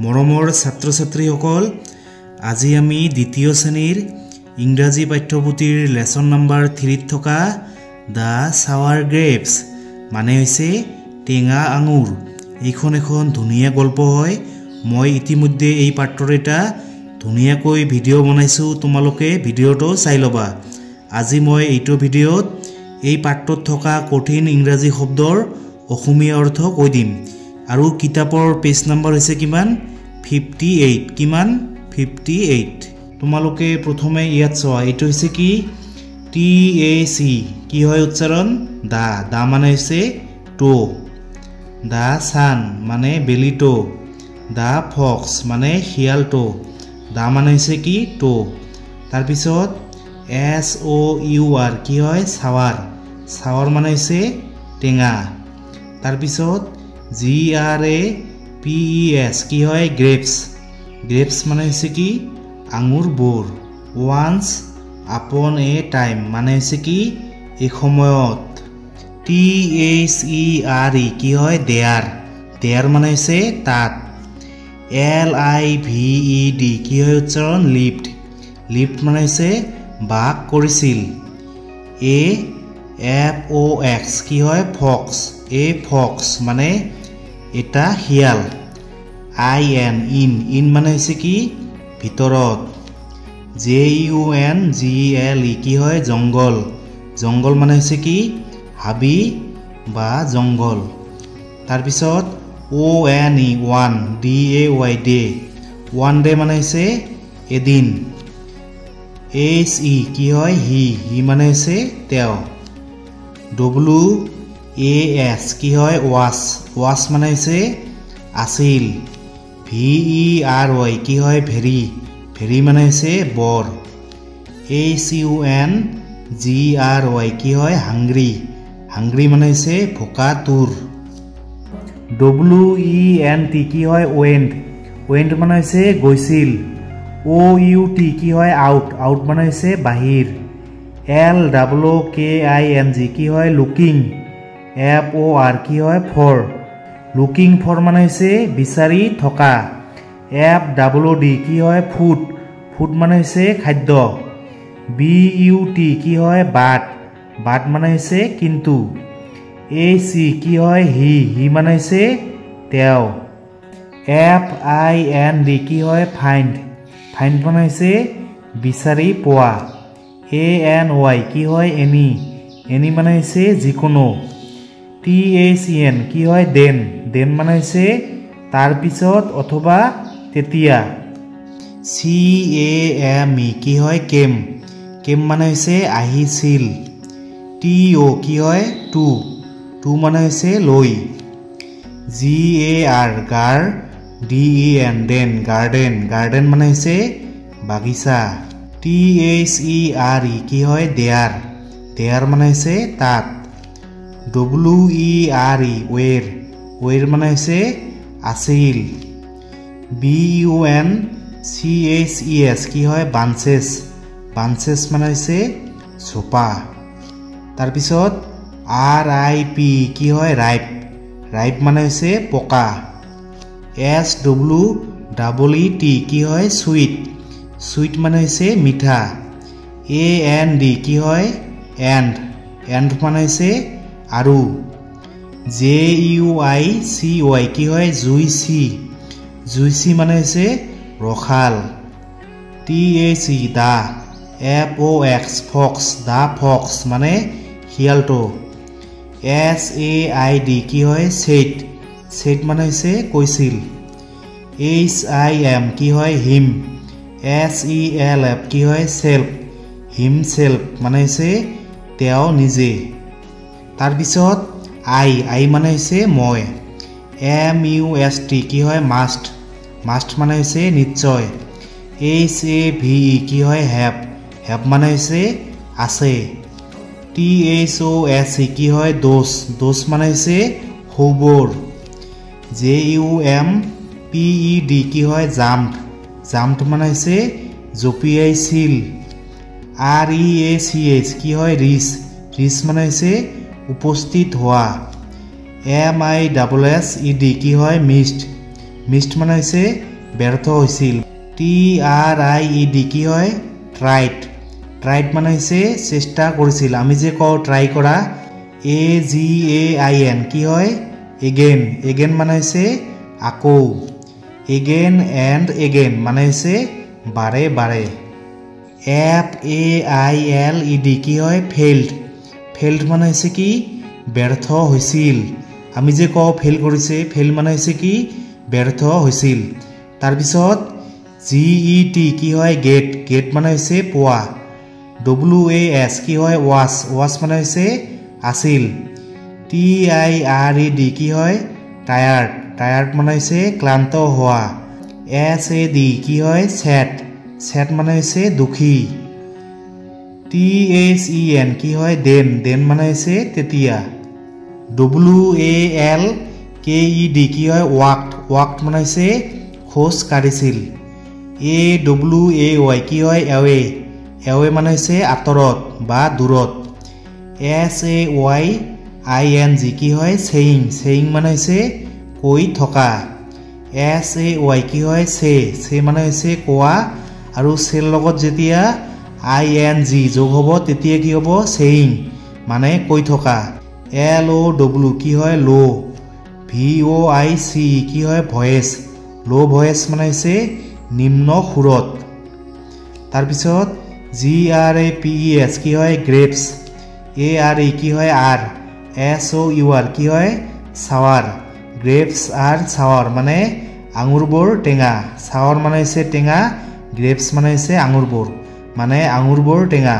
মৰমৰ ছাত্ৰ ছাত্ৰীসকল আজি আমি দ্বিতীয় শ্ৰেণীৰ ইংৰাজী পাঠ্যপুথিৰ লেসন নম্বৰ 3 থকা দা সাৱাৰ গ্ৰেপছ মানে হৈছে টেঙা আঙুৰ এইখন এখন ধুনীয়া গল্প হয়। মই ইতিমধ্যে এই পাঠৰ এটা ধুনীয়াকৈ ভিডিঅ' বনাইছো, তোমালোকে ভিডিঅ'টো চাই ল'বা। আজি মই এইটো ভিডিঅ'ত এই পাঠটোত থকা কঠিন ইংৰাজী শব্দৰ অসমীয়া অৰ্থ কৈ দিম আৰু কিতাপৰ পেজ নম্বৰ হৈছে কিমান 58 কিমান 58। তোমালোকে প্ৰথমে ইয়াত চোৱা, এইটো হৈছে কি TAC কি হয় উচ্চাৰণ দা দা মানে হৈছে টো, দা সান মানে বেলিটো, দা ফক্স মানে শিয়ালটো, দা মানে হৈছে কি টো। তাৰপিছত SOUR কি হয় সাৱাৰ, সাৱাৰ মানে হৈছে টেঙা। তাৰপিছত GRAPES কি হয় গ্ৰেপছ, গ্ৰেপছ মানে হৈছে কি আঙুৰ বোৰ। ওয়ান্স আপন এ টাইম মানে হৈছে কি এই সময়ত। THERE কি হয় দেয়াৰ, দেয়াৰ মানে হৈছে তাত। LIVED কি হয় উচ্চাৰণ লিফ্ট, লিফ্ট মানে হৈছে বাস কৰিছিল। AFOX কি হয় ফক্স, এ ফক্স মানে এটা শিয়াল। IN ইন মানে হৈছে কি ভিতৰত। JUNGLE কি হয় জংগল, জংগল মানে হৈছে কি হাবি বা জংগল। তাৰপিছত ONE one DAY day, one day মানে হৈছে এদিন। HE কি হয় হি, হি মানে হৈছে তেওঁ। WAS কি হয় ৱাছ, ৱাছ মানে হৈছে আছিল। VERY কি হয় ভেৰি, ভেৰি মানে হৈছে বৰ। HUNGRY কি হয় হাংগ্ৰি, হাংগ্ৰি মানে হৈছে ভোকা তোৰ। WENT কি হয় ৱেণ্ট, ৱেণ্ট মানে হৈছে গৈছিল। OUT কি হয় আউট, আউট মানে হৈছে বাহিৰ। LOOKING কি হয় লুকিং। FOR কি হয় ফৰ, লুকিং ফৰ মানে হৈছে বিচাৰি থকা। FWD কি হয় ফুড, ফুড মানে হৈছে খাদ্য। BUT কি হয় বাট, বাট মানে হৈছে কিন্তু। AC কি হয় হি, হি মানে হৈছে তেওঁ। FIND কি হয় ফাইণ্ড, ফাইণ্ড মানে হৈছে বিচাৰি পোৱা। ANY কি হয় এনি, এনি মানে হৈছে যিকোনো। THEN কি হয় দেন, দেন মানে হৈছে তাৰপিছত অথবা তেতিয়া। CAME কি হয় কেম, কেম মানে হৈছে আহিছিল। TO কি হয় টু, টু মানে হৈছে লৈ। GAR গাৰ, DEN দেন গাৰ্ডেন, গাৰ্ডেন মানে হৈছে বাগিচা। THERE কি হয় দেয়াৰ, দেয়াৰ মানে হৈছে তাত। WERE ৱেৰ, ৱেৰ মানে হৈছে আছিল। BUNCHES কি হয় বাঞ্চেছ, বাঞ্চেছ মানে হৈছে চোপা। তাৰপিছত RIP কি হয় ৰাইপ, ৰাইপ মানে হৈছে পকা। SWEET কি হয় চুইট, চুইট মানে হৈছে মিঠা। AND কি হয় এণ্ড, এণ্ড মানে হৈছে আৰু। JUICY কি হয় জুইচি, জুইচি মানে হৈছে ৰসাল। TAC দা। FOX ফক্স, দা ফক্স মানে শিয়ালটো। SAID কি হয় ছেইড, ছেইড মানে হৈছে কৈছিল। HIM কি হয় হিম। SELF কি হয় সেল্ফ, হিম সেল্ফ মানে হৈছে তেওঁ নিজে। তাৰপিছত আই মানে হৈছে মই। MUST কি হয় মাষ্ট, মাষ্ট মানে হৈছে নিশ্চয়। HAVE কি হয় হেভ, হেভ মানে হৈছে আছে। THOS কি হয় দোষ, দোষ মানে হৈছে সৌবৰ। JUMPED কি হয় জাম্প, জাম্প মানে হৈছে জঁপিয়াইছিল। REACH কি হয় ৰিচ, ৰিচ মানে হৈছে উপস্থিত হোৱা। MISSED কি হয় মিষ্ট, মিছড মানে হৈছে ব্যৰ্থ হৈছিল TRIED কি হয় ট্ৰাইড ট্ৰাইড মানে হৈছে চেষ্টা কৰিছিল আমি যে কওঁ ট্ৰাই কৰা AGAIN কি হয় এগেইন এগেইন মানে হৈছে আকৌ এগেইন এণ্ড এগেইন মানে হৈছে বাৰে বাৰে FAILED কি হয় ফেইলড ফেইলড মানে হৈছে কি ব্যৰ্থ হৈছিল আমি যে কওঁ ফেইল কৰিছে ফেইল মানে হৈছে কি ব্যৰ্থ হৈছিল তাৰপিছত GET কি হয় গেট গেট মানে হৈছে পোৱা WAS কি হয় ৱাছ ৱাছ মানে হৈছে আছিল TIRED কি হয় টায়াৰ্ড টায়াৰ্ড মানে হৈছে ক্লান্ত হোৱা SAD কি হয় স্যাড স্যাড মানে হৈছে দুখী THEN কি হয় দেন দেন মানে হৈছে তেতিয়া WALKED কি হয় ৱাকড ৱাকড মানে হৈছে খোজ কাঢ়িছিল AWAY কি হয় এৱে এৱে মানে হৈছে আঁতৰত বা দূৰত SAYING কি হয় সেইং সেইং মানে হৈছে কৈ থকা SAY কি হয় সে সে মানে হৈছে কোৱা আৰু সেৰ লগত যেতিয়া ING যোগ হ'ব তেতিয়া কি হ'ব সেইং মানে কৈ থকা LOW কি হয় লো VOIC কি হয় ভয়েস লো ভয়েস মানে হৈছে নিম্ন সুৰত তাৰপিছত GRAPES কি হয় গ্ৰেপছ ARE কি হয় আৰ SOUR কি হয় সাৱাৰ গ্ৰেপছ আৰ সাৱাৰ মানে আঙুৰবোৰ টেঙা সাৱাৰ মানে হৈছে টেঙা গ্ৰেপছ মানে হৈছে আঙুৰবোৰ মানে আঙুৰবোৰ টেঙা